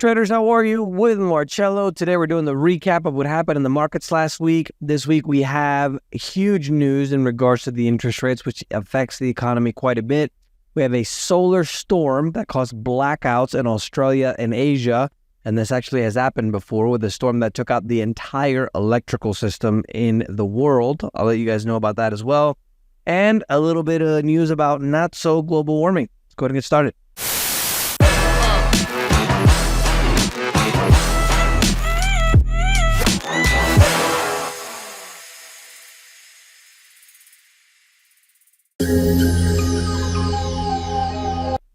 Traders, how are you? With Marcello. Today we're doing the recap of what happened in the markets last week. This week we have huge news in regards to the interest rates, which affects the economy quite a bit. We have a solar storm that caused blackouts in Australia and Asia. And this actually has happened before with a storm that took out the entire electrical system in the world. I'll let you guys know about that as well. And a little bit of news about not so global warming. Let's go ahead and get started.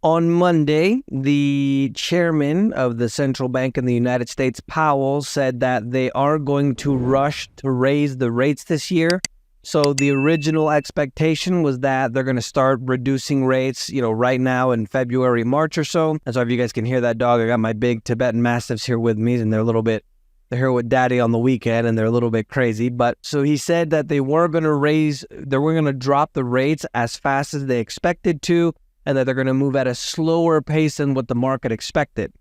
On Monday, the chairman of the central bank in the United States, Powell, said that they are going to rush to raise the rates this year. So the original expectation was that they're going to start reducing rates, right now in February, March or so. And so if you guys can hear that dog, I got my big Tibetan Mastiffs here with me, and they're here with daddy on the weekend, and they're a little bit crazy. But so he said that they were going to drop the rates as fast as they expected to, and that they're going to move at a slower pace than what the market expected.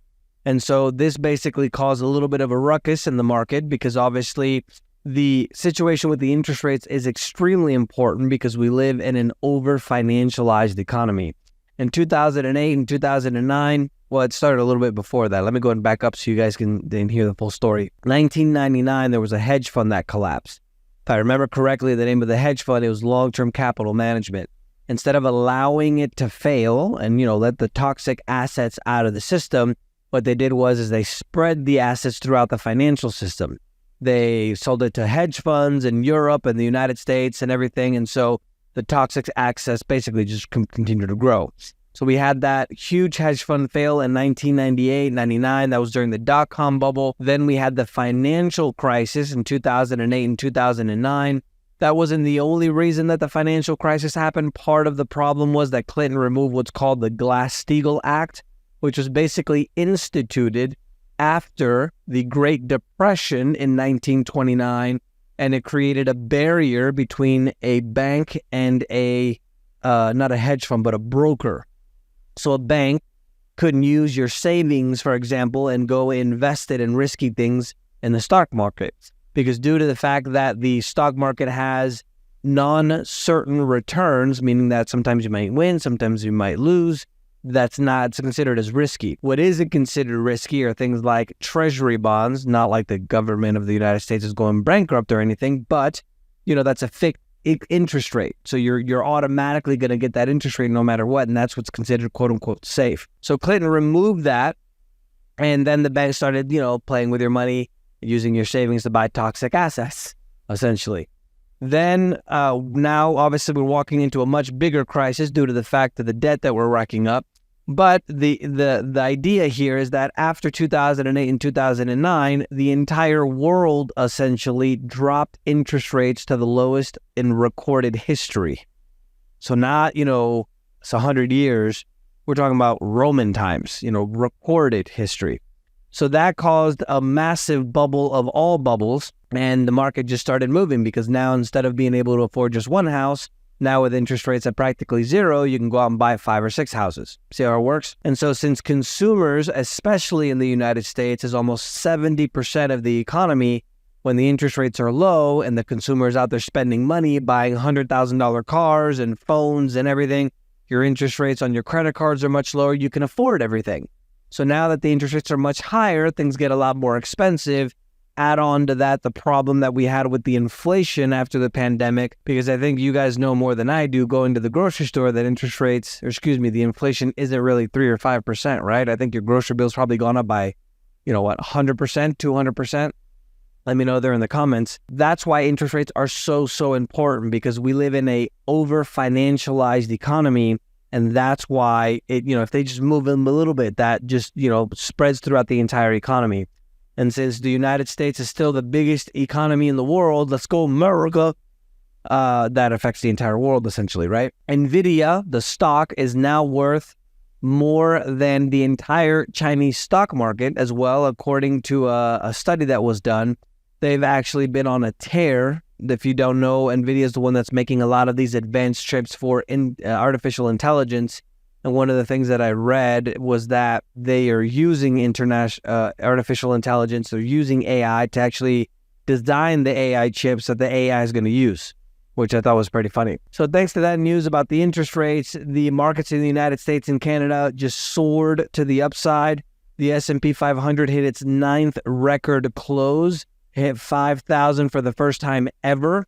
And so this basically caused a little bit of a ruckus in the market because obviously the situation with the interest rates is extremely important because we live in an over-financialized economy. In 2008 and 2009, well, it started a little bit before that. Let me go and back up so you guys can hear the full story. 1999, there was a hedge fund that collapsed. If I remember correctly, the name of the hedge fund, it was Long-Term Capital Management. Instead of allowing it to fail and, let the toxic assets out of the system, what they did was they spread the assets throughout the financial system. They sold it to hedge funds in Europe and the United States and everything. And so the toxic assets basically just continued to grow. So we had that huge hedge fund fail in 1998, 99. That was during the dot-com bubble. Then we had the financial crisis in 2008 and 2009. That wasn't the only reason that the financial crisis happened. Part of the problem was that Clinton removed what's called the Glass-Steagall Act, which was basically instituted after the Great Depression in 1929, and it created a barrier between a bank and not a hedge fund, but a broker. So a bank couldn't use your savings, for example, and go invest it in risky things in the stock market. Because due to the fact that the stock market has non-certain returns, meaning that sometimes you might win, sometimes you might lose, it's considered as risky. What isn't considered risky are things like treasury bonds, not like the government of the United States is going bankrupt or anything, but, that's a fixed interest rate. So you're automatically going to get that interest rate no matter what, and that's what's considered quote-unquote safe. So Clinton removed that, and then the bank started, playing with your money, using your savings to buy toxic assets, essentially. Then now, obviously, we're walking into a much bigger crisis due to the fact of the debt that we're racking up. But the idea here is that after 2008 and 2009, the entire world essentially dropped interest rates to the lowest in recorded history. So not, it's 100 years. We're talking about Roman times, recorded history. So that caused a massive bubble of all bubbles, and the market just started moving because now instead of being able to afford just one house, now with interest rates at practically zero, you can go out and buy 5 or 6 houses. See how it works? And so since consumers, especially in the United States, is almost 70% of the economy, when the interest rates are low and the consumers out there spending money, buying $100,000 cars and phones and everything, your interest rates on your credit cards are much lower, you can afford everything. So now that the interest rates are much higher, things get a lot more expensive. Add on to that the problem that we had with the inflation after the pandemic, because I think you guys know more than I do going to the grocery store that the inflation isn't really 3 or 5%, right? I think your grocery bill's probably gone up by, 100%, 200%. Let me know there in the comments. That's why interest rates are so important, because we live in a over-financialized economy. And that's why if they just move them a little bit, that just, spreads throughout the entire economy. And since the United States is still the biggest economy in the world, let's go America, that affects the entire world essentially, right? NVIDIA, the stock, is now worth more than the entire Chinese stock market as well, according to a study that was done. They've actually been on a tear. If you don't know, NVIDIA is the one that's making a lot of these advanced chips for artificial intelligence. And one of the things that I read was that they are using artificial intelligence. They're using AI to actually design the AI chips that the AI is going to use, which I thought was pretty funny. So thanks to that news about the interest rates, the markets in the United States and Canada just soared to the upside. The S&P 500 hit its 9th record close, hit 5,000 for the first time ever.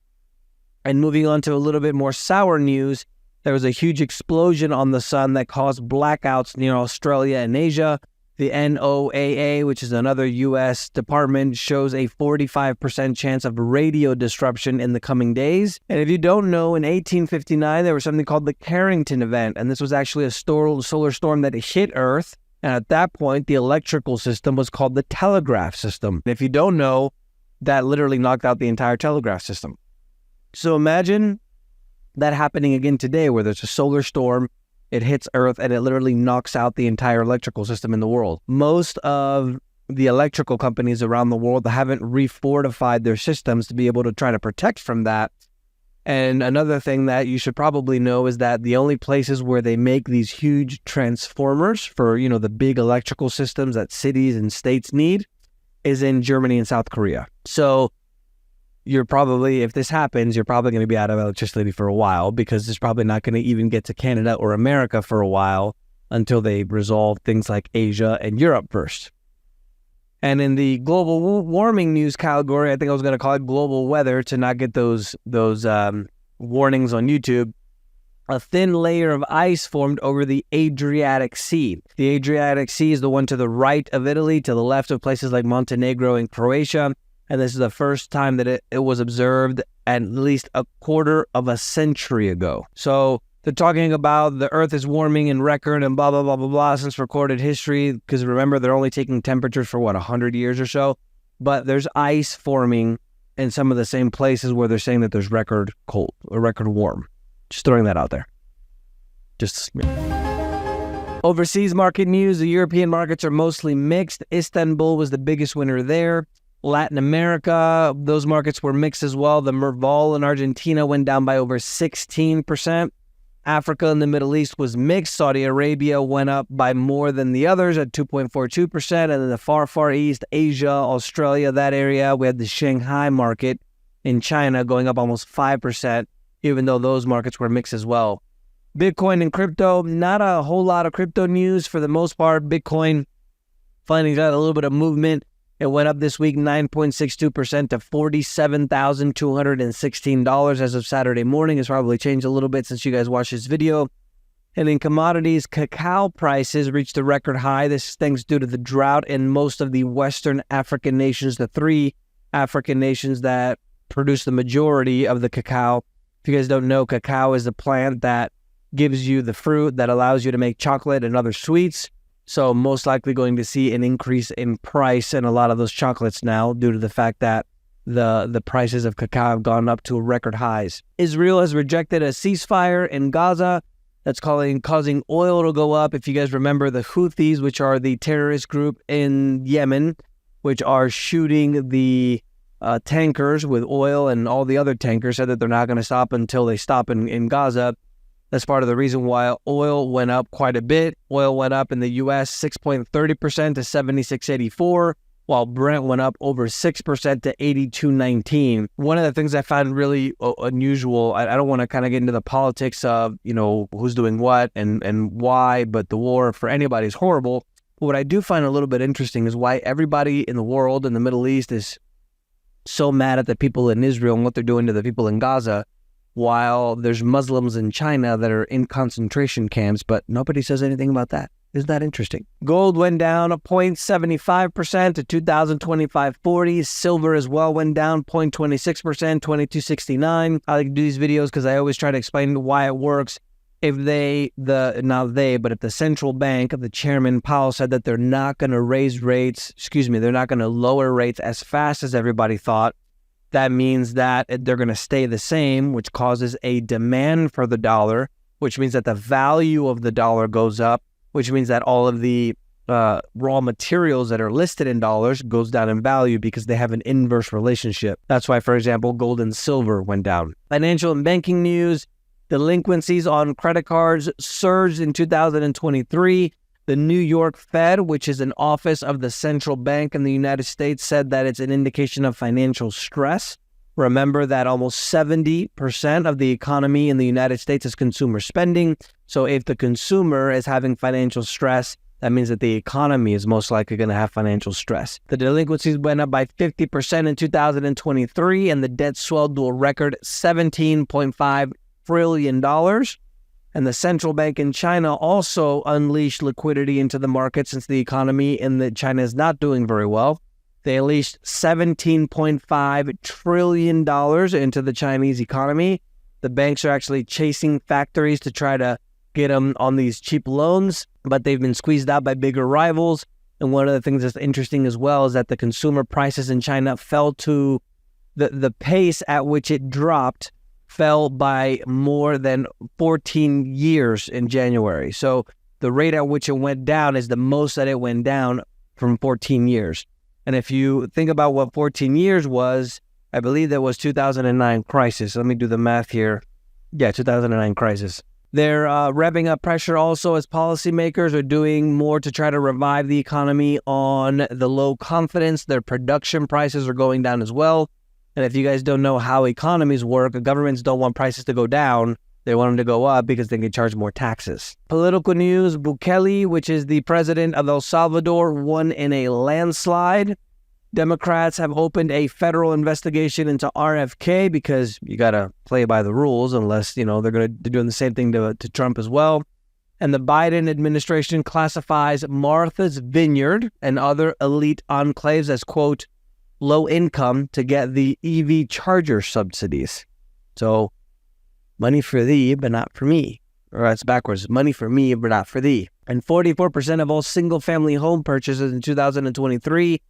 And moving on to a little bit more sour news, there was a huge explosion on the sun that caused blackouts near Australia and Asia. The NOAA, which is another U.S. department, shows a 45% chance of radio disruption in the coming days. And if you don't know, in 1859, there was something called the Carrington event, and this was actually a solar storm that hit Earth. And at that point, the electrical system was called the telegraph system. And if you don't know, that literally knocked out the entire telegraph system. So imagine that happening again today, where there's a solar storm, it hits Earth, and it literally knocks out the entire electrical system in the world. Most of the electrical companies around the world haven't refortified their systems to be able to try to protect from that. And another thing that you should probably know is that the only places where they make these huge transformers for, the big electrical systems that cities and states need is in Germany and South Korea. So if this happens, you're probably going to be out of electricity for a while, because it's probably not going to even get to Canada or America for a while until they resolve things like Asia and Europe first. And in the global warming news category, I think I was going to call it global weather to not get those warnings on YouTube. A thin layer of ice formed over the Adriatic Sea. The Adriatic Sea is the one to the right of Italy, to the left of places like Montenegro and Croatia. And this is the first time that it was observed at least a quarter of a century ago. So they're talking about the Earth is warming in record and blah, blah, blah, blah, blah since recorded history. Because remember, they're only taking temperatures for 100 years or so. But there's ice forming in some of the same places where they're saying that there's record cold or record warm. Just throwing that out there. Overseas market news, the European markets are mostly mixed. Istanbul was the biggest winner there. Latin America, those markets were mixed as well. The Merval in Argentina went down by over 16%. Africa and the Middle East was mixed. Saudi Arabia went up by more than the others at 2.42%. And then the far East, Asia, Australia, that area, we had the Shanghai market in China going up almost 5%, even though those markets were mixed as well. Bitcoin and crypto, not a whole lot of crypto news for the most part. Bitcoin finally got a little bit of movement. It went up this week 9.62% to $47,216 as of Saturday morning. It's probably changed a little bit since you guys watched this video. And in commodities, cacao prices reached a record high. This is thanks due to the drought in most of the Western African nations, the 3 African nations that produce the majority of the cacao. If you guys don't know, cacao is a plant that gives you the fruit that allows you to make chocolate and other sweets. So most likely going to see an increase in price in a lot of those chocolates now due to the fact that the prices of cacao have gone up to record highs. Israel has rejected a ceasefire in Gaza that's causing oil to go up. If you guys remember, the Houthis, which are the terrorist group in Yemen, which are shooting the tankers with oil, and all the other tankers said that they're not going to stop until they stop in Gaza. That's part of the reason why oil went up quite a bit. Oil went up in the U.S. 6.30% to $76.84, while Brent went up over 6% to $82.19. One of the things I found really unusual, I don't want to kind of get into the politics of, who's doing what and why, but the war for anybody is horrible. But what I do find a little bit interesting is why everybody in the world, in the Middle East, is so mad at the people in Israel and what they're doing to the people in Gaza, while there's Muslims in China that are in concentration camps, but nobody says anything about that. Isn't that interesting? Gold went down 0.75% to $2,025.40. Silver as well went down 0.26%, $22.69. I like to do these videos because I always try to explain why it works. If the central bank, the chairman Powell, said that they're not going to they're not going to lower rates as fast as everybody thought, that means that they're going to stay the same, which causes a demand for the dollar, which means that the value of the dollar goes up, which means that all of the raw materials that are listed in dollars goes down in value because they have an inverse relationship. That's why, for example, gold and silver went down. Financial and banking news, Delinquencies on credit cards surged in 2023. The New York Fed, which is an office of the central bank in the United States, said that it's an indication of financial stress. Remember that almost 70% of the economy in the United States is consumer spending. So if the consumer is having financial stress, that means that the economy is most likely going to have financial stress. The delinquencies went up by 50% in 2023, and the debt swelled to a record $17.5 trillion. And the central bank in China also unleashed liquidity into the market since the economy in China is not doing very well. They unleashed $17.5 trillion into the Chinese economy. The banks are actually chasing factories to try to get them on these cheap loans, but they've been squeezed out by bigger rivals. And one of the things that's interesting as well is that the consumer prices in China fell to the pace at which it dropped fell by more than 14 years in January. So the rate at which it went down is the most that it went down from 14 years. And if you think about what 14 years was, I believe that was 2009 crisis. Let me do the math here. Yeah, 2009 crisis. They're revving up pressure also as policymakers are doing more to try to revive the economy on the low confidence. Their production prices are going down as well. And if you guys don't know how economies work, governments don't want prices to go down. They want them to go up because they can charge more taxes. Political news, Bukele, which is the president of El Salvador, won in a landslide. Democrats have opened a federal investigation into RFK because you got to play by the rules unless, they're doing the same thing to Trump as well. And the Biden administration classifies Martha's Vineyard and other elite enclaves as, quote, low income to get the EV charger subsidies. So money for thee, but not for me. Or that's backwards. Money for me, but not for thee. And 44% of all single-family home purchases in 2023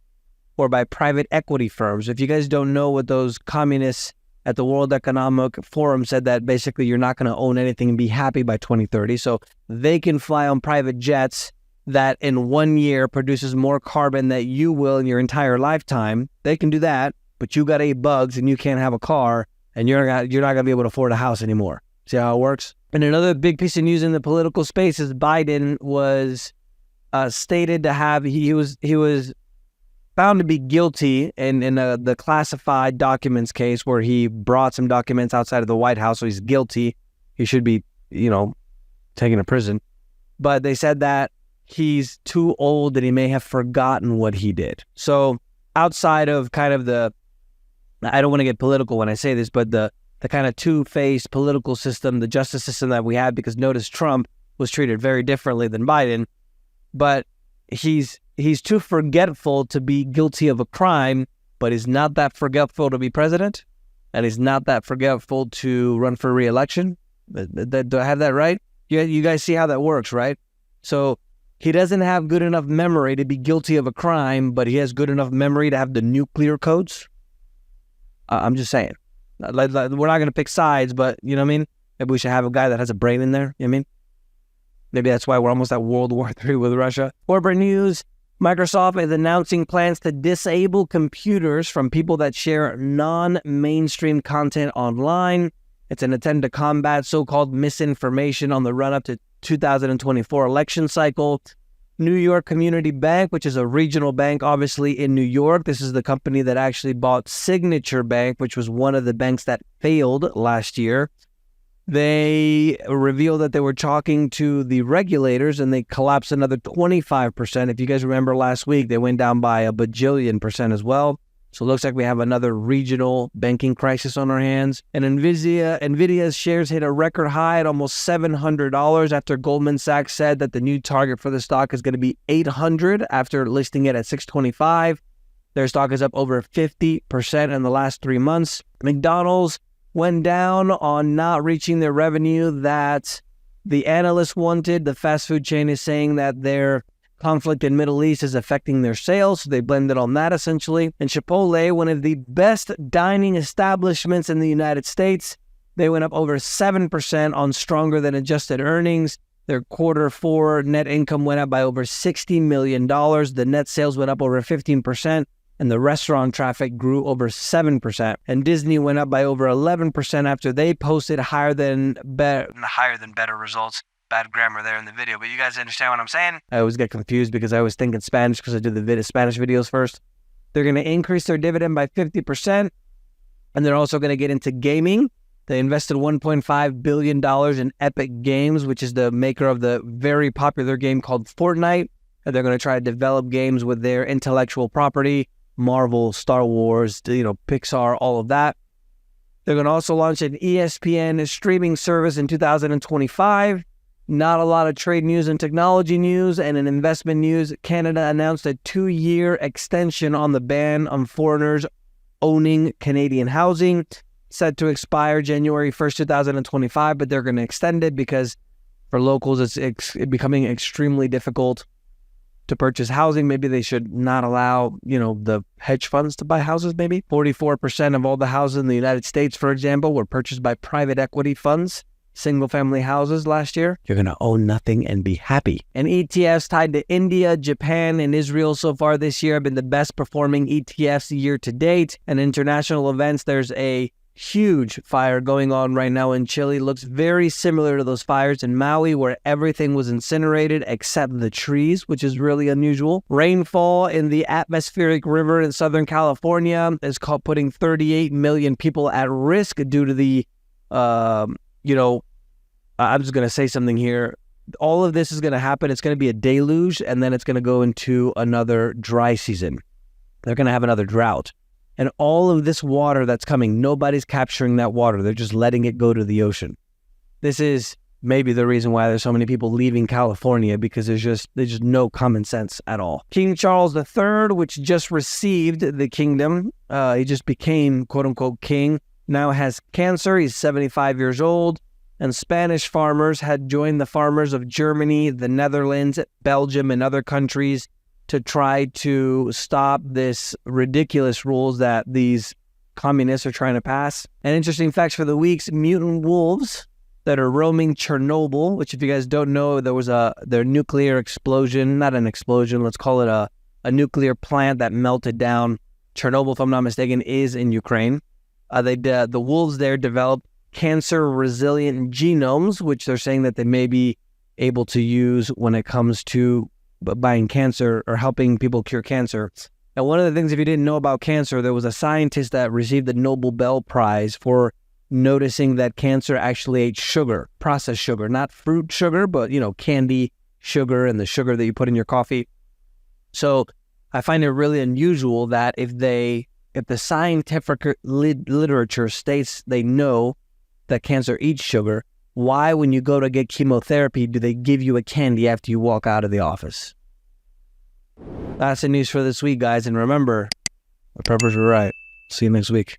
were by private equity firms. If you guys don't know what those communists at the World Economic Forum said, that basically you're not going to own anything and be happy by 2030. So they can fly on private jets that in 1 year produces more carbon than you will in your entire lifetime. They can do that, but you got 8 bugs and you can't have a car, and you're not going to be able to afford a house anymore. See how it works? And another big piece of news in the political space is Biden was stated to have, he was found to be guilty in the classified documents case where he brought some documents outside of the White House, so he's guilty. He should be, taken to prison. But they said that he's too old and he may have forgotten what he did. So outside of kind of I don't want to get political when I say this, but the kind of two-faced political system, the justice system that we have, because notice Trump was treated very differently than Biden, but he's too forgetful to be guilty of a crime, but he's not that forgetful to be president, and he's not that forgetful to run for re-election. Do I have that right? You guys see how that works, right? So he doesn't have good enough memory to be guilty of a crime, but he has good enough memory to have the nuclear codes. I'm just saying. We're not going to pick sides, but you know what I mean? Maybe we should have a guy that has a brain in there. You know what I mean? Maybe that's why we're almost at World War III with Russia. Corporate news. Microsoft is announcing plans to disable computers from people that share non-mainstream content online. It's an attempt to combat so-called misinformation on the run-up to 2024 election cycle. New York Community Bank, which is a regional bank, obviously in New York. This is the company that actually bought Signature Bank, which was one of the banks that failed last year. They revealed that they were talking to the regulators and they collapsed another 25%. If you guys remember last week, they went down by a bajillion percent as well. So it looks like we have another regional banking crisis on our hands. And Nvidia's shares hit a record high at almost $700 after Goldman Sachs said that the new target for the stock is going to be $800 after listing it at $625. Their stock is up over 50% in the last 3 months. McDonald's went down on not reaching their revenue that the analysts wanted. The fast food chain is saying that their conflict in Middle East is affecting their sales, so they blended on that essentially. And Chipotle, one of the best dining establishments in the United States, they went up over 7% on stronger than adjusted earnings. Their Q4 net income went up by over $60 million. The net sales went up over 15%. and the restaurant traffic grew over 7%. And Disney went up by over 11% after they posted higher than better results. Bad grammar there in the video, but you guys understand what I'm saying? I always get confused because I always think in Spanish because I do the Spanish videos first. They're going to increase their dividend by 50%, and they're also going to get into gaming. They invested $1.5 billion in Epic Games, which is the maker of the very popular game called Fortnite. And they're going to try to develop games with their intellectual property, Marvel, Star Wars, Pixar, all of that. They're going to also launch an ESPN streaming service in 2025. Not a lot of trade news and technology news. And in investment news, Canada announced a 2-year extension on the ban on foreigners owning Canadian housing, set to expire January 1st, 2025, but they're going to extend it because for locals, it's becoming extremely difficult to purchase housing. Maybe they should not allow, the hedge funds to buy houses, maybe. 44% of all the houses in the United States, for example, were purchased by private equity funds. Single-family houses last year. You're going to own nothing and be happy. And ETFs tied to India, Japan, and Israel so far this year have been the best performing ETFs year to date. And international events, there's a huge fire going on right now in Chile. Looks very similar to those fires in Maui where everything was incinerated except the trees, which is really unusual. Rainfall in the atmospheric river in Southern California is putting 38 million people at risk due to the, I'm just going to say something here. All of this is going to happen. It's going to be a deluge, and then it's going to go into another dry season. They're going to have another drought. And all of this water that's coming, nobody's capturing that water. They're just letting it go to the ocean. This is maybe the reason why there's so many people leaving California, because there's just no common sense at all. King Charles III, which just received the kingdom, he just became quote-unquote king, now has cancer. He's 75 years old. And Spanish farmers had joined the farmers of Germany, the Netherlands, Belgium, and other countries to try to stop this ridiculous rules that these communists are trying to pass. And interesting facts for the week's mutant wolves that are roaming Chernobyl, which if you guys don't know, there was their nuclear explosion, not an explosion, let's call it a nuclear plant that melted down. Chernobyl, if I'm not mistaken, is in Ukraine. The wolves there developed cancer-resilient genomes, which they're saying that they may be able to use when it comes to buying cancer or helping people cure cancer. And one of the things, if you didn't know about cancer, there was a scientist that received the Nobel Prize for noticing that cancer actually ate sugar, processed sugar, not fruit sugar, but, candy sugar and the sugar that you put in your coffee. So I find it really unusual that if the scientific literature states they know that cancer eats sugar, why, when you go to get chemotherapy, do they give you a candy after you walk out of the office? That's the news for this week, guys. And remember, the preppers were right. See you next week.